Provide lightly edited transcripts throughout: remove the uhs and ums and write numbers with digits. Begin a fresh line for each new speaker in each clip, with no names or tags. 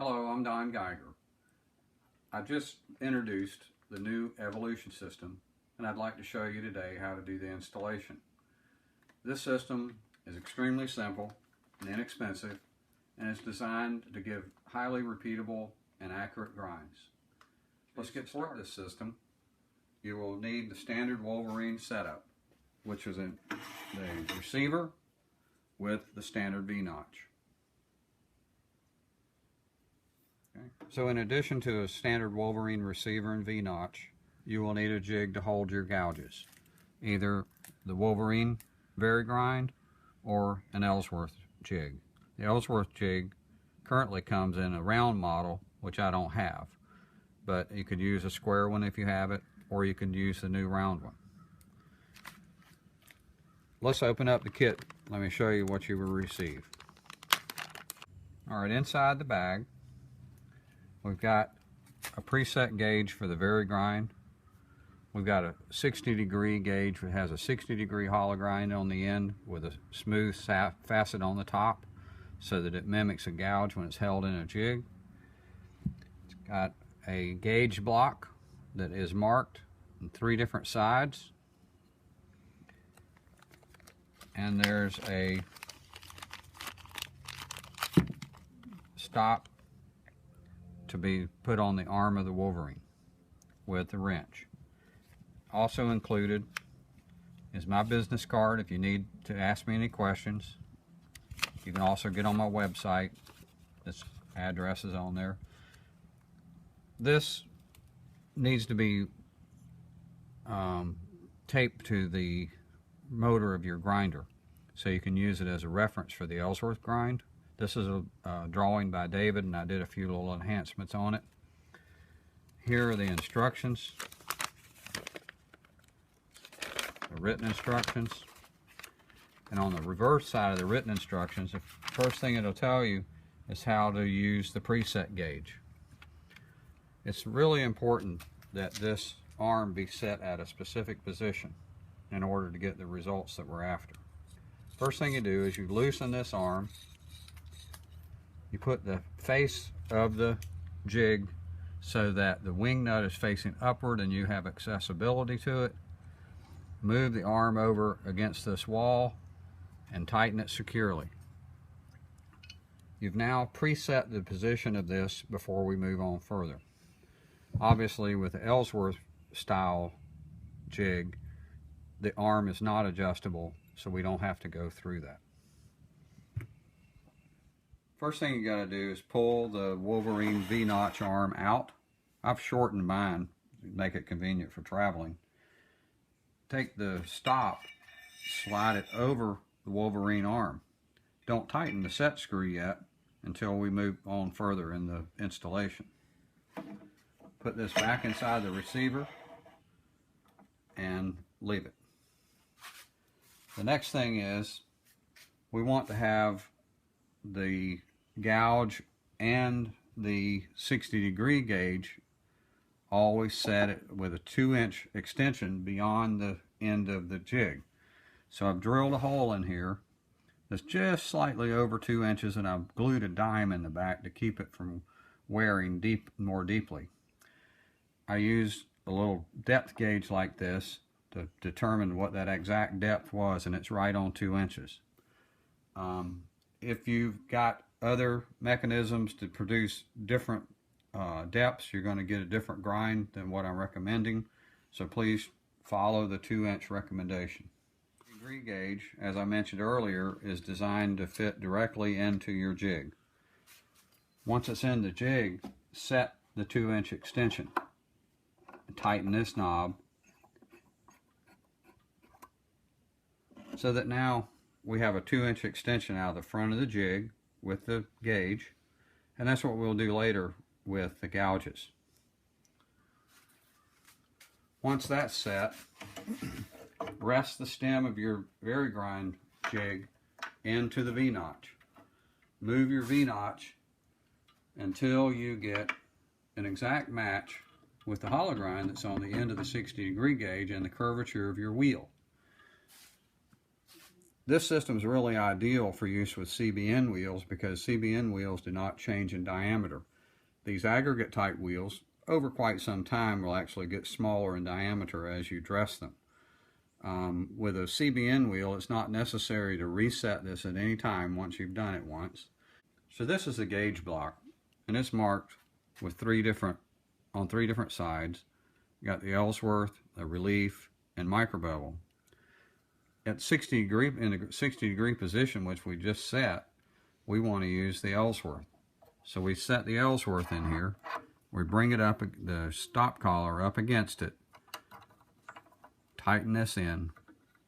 Hello, I'm Don Geiger. I just introduced the new Evolution system, and I'd like to show you today how to do the installation. This system is extremely simple and inexpensive, and it's designed to give highly repeatable and accurate grinds. Let's get started with this system. You will need the standard Wolverine setup, which is the receiver with the standard V-notch. Okay. So in addition to a standard Wolverine receiver and V-notch, you will need a jig to hold your gouges, either the Wolverine vari-grind or an Ellsworth jig. The Ellsworth jig currently comes in a round model, which I don't have, but you could use a square one if you have it, or you can use the new round one. Let's open up the kit. Let me show you what you will receive. Alright, inside the bag we've got a preset gauge for the vari-grind. We've got a 60-degree gauge that has a 60-degree hollow grind on the end with a smooth facet on the top so that it mimics a gouge when it's held in a jig. It's got a gauge block that is marked on 3 different sides. And there's a stop to be put on the arm of the Wolverine with the wrench. Also included is my business card if you need to ask me any questions. You can also get on my website. This address is on there. This needs to be taped to the motor of your grinder so you can use it as a reference for the Ellsworth grind. This is a drawing by David, and I did a few little enhancements on it. Here are the instructions, the written instructions. And on the reverse side of the written instructions, the first thing it'll tell you is how to use the preset gauge. It's really important that this arm be set at a specific position in order to get the results that we're after. First thing you do is you loosen this arm. You put the face of the jig so that the wing nut is facing upward and you have accessibility to it. Move the arm over against this wall and tighten it securely. You've now preset the position of this before we move on further. Obviously, with the Ellsworth style jig, the arm is not adjustable, so we don't have to go through that. First thing you got to do is pull the Wolverine V-notch arm out. I've shortened mine to make it convenient for traveling. Take the stop, slide it over the Wolverine arm. Don't tighten the set screw yet until we move on further in the installation. Put this back inside the receiver and leave it. The next thing is we want to have the gouge and the 60-degree gauge always set it with a 2-inch extension beyond the end of the jig. So I've drilled a hole in here that's just slightly over 2 inches, and I've glued a dime in the back to keep it from wearing more deeply. I use a little depth gauge like this to determine what that exact depth was, and it's right on 2 inches. If you've got other mechanisms to produce different depths, you're going to get a different grind than what I'm recommending, so please follow the 2-inch recommendation. The degree gauge, as I mentioned earlier, is designed to fit directly into your jig. Once it's in the jig, set the 2-inch extension. Tighten this knob so that now we have a 2-inch extension out of the front of the jig with the gauge, and that's what we'll do later with the gouges. Once that's set, rest the stem of your vari-grind jig into the V-notch. Move your V-notch until you get an exact match with the hollow grind that's on the end of the 60-degree gauge and the curvature of your wheel. This system is really ideal for use with CBN wheels because CBN wheels do not change in diameter. These aggregate type wheels, over quite some time, will actually get smaller in diameter as you dress them. With a CBN wheel, it's not necessary to reset this at any time once you've done it once. So this is the gauge block, and it's marked with on three different sides. You got the Ellsworth, the relief, and micro bevel. At 60 degree, in the 60 degree position, which we just set, we want to use the Ellsworth. So we set the Ellsworth in here. We bring it up, the stop collar up against it. Tighten this in,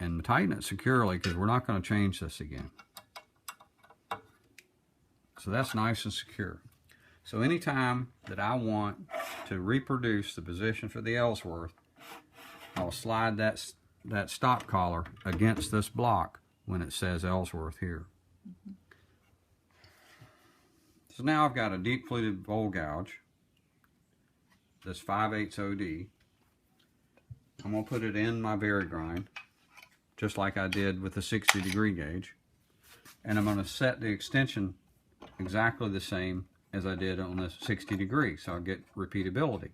and tighten it securely because we're not going to change this again. So that's nice and secure. So anytime that I want to reproduce the position for the Ellsworth, I'll slide that stop collar against this block when it says Ellsworth here. So now I've got a deep fluted bowl gouge, this 5/8 OD. I'm going to put it in my vary grind, just like I did with the 60 degree gauge. And I'm going to set the extension exactly the same as I did on the 60 degree, so I'll get repeatability.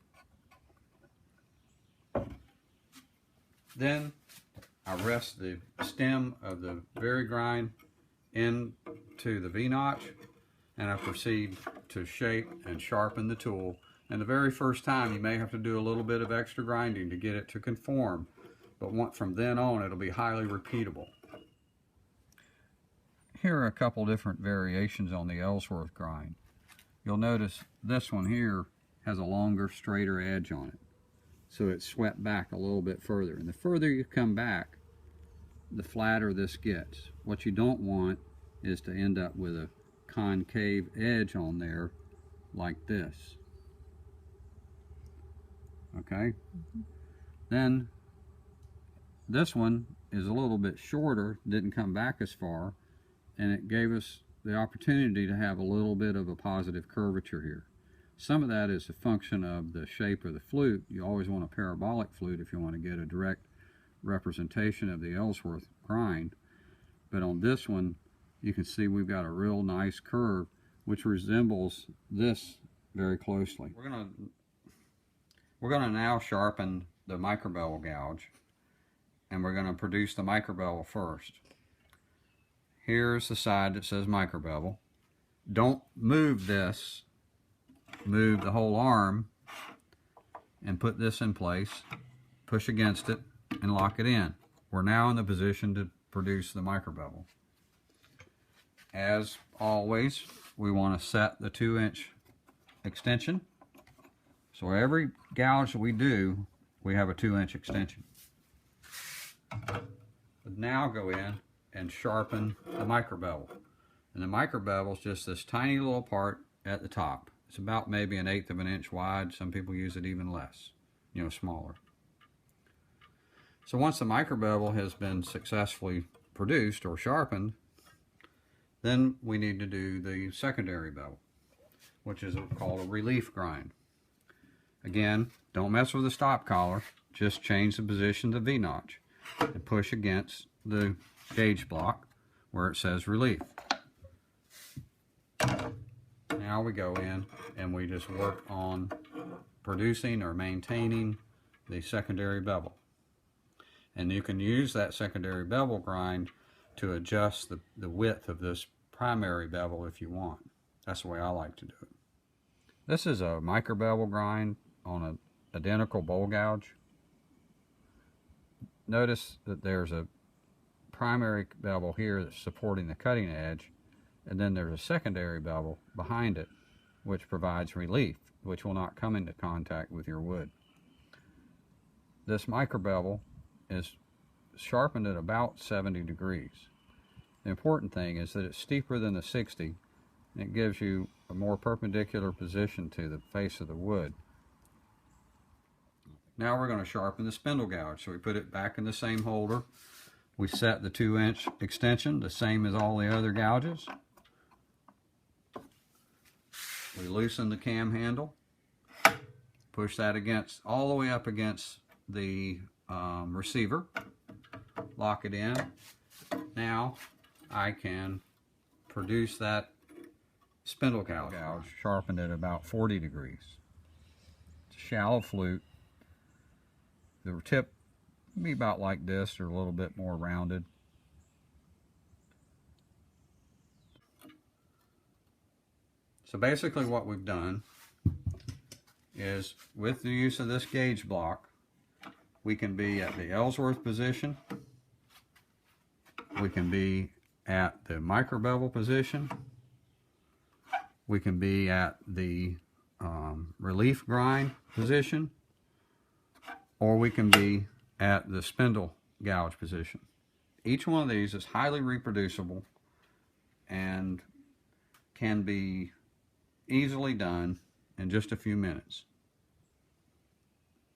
Then I rest the stem of the vary grind into the V-notch, and I proceed to shape and sharpen the tool. And the very first time you may have to do a little bit of extra grinding to get it to conform, but from then on it'll be highly repeatable. Here are a couple different variations on the Ellsworth grind. You'll notice this one here has a longer, straighter edge on it, so it's swept back a little bit further. And the further you come back, the flatter this gets. What you don't want is to end up with a concave edge on there like this. Okay? Then this one is a little bit shorter, didn't come back as far, and it gave us the opportunity to have a little bit of a positive curvature here. Some of that is a function of the shape of the flute. You always want a parabolic flute if you want to get a direct representation of the Ellsworth grind. But on this one, you can see we've got a real nice curve which resembles this very closely. We're gonna now sharpen the micro bevel gouge, and we're gonna produce the micro bevel first. Here's the side that says micro bevel. Don't move this. Move the whole arm and put this in place. Push against it and lock it in. We're now in the position to produce the micro bevel. As always, we want to set the 2-inch extension. So every gouge that we do, we have a 2-inch extension. But now go in and sharpen the micro bevel. And the micro bevel is just this tiny little part at the top. It's about maybe 1/8 of an inch wide. Some people use it even less, smaller. So once the micro bevel has been successfully produced or sharpened, then we need to do the secondary bevel, which is called a relief grind. Again, don't mess with the stop collar, just change the position of the V-notch and push against the gauge block where it says relief. Now we go in and we just work on producing or maintaining the secondary bevel. And you can use that secondary bevel grind to adjust the width of this primary bevel if you want. That's the way I like to do it. This is a micro bevel grind on an identical bowl gouge. Notice that there's a primary bevel here that's supporting the cutting edge, and then there's a secondary bevel behind it which provides relief, which will not come into contact with your wood. This micro bevel is sharpened at about 70 degrees. The important thing is that it's steeper than the 60, and it gives you a more perpendicular position to the face of the wood. Now we're going to sharpen the spindle gouge. So we put it back in the same holder. We set the 2-inch extension, the same as all the other gouges. We loosen the cam handle, push that all the way up against the receiver, lock it in, Now I can produce that spindle gouge sharpened at about 40 degrees. It's a shallow flute. The tip will be about like this or a little bit more rounded. So basically what we've done is, with the use of this gauge block, we can be at the Ellsworth position, we can be at the Micro Bevel position, we can be at the relief grind position, or we can be at the spindle gouge position. Each one of these is highly reproducible and can be easily done in just a few minutes.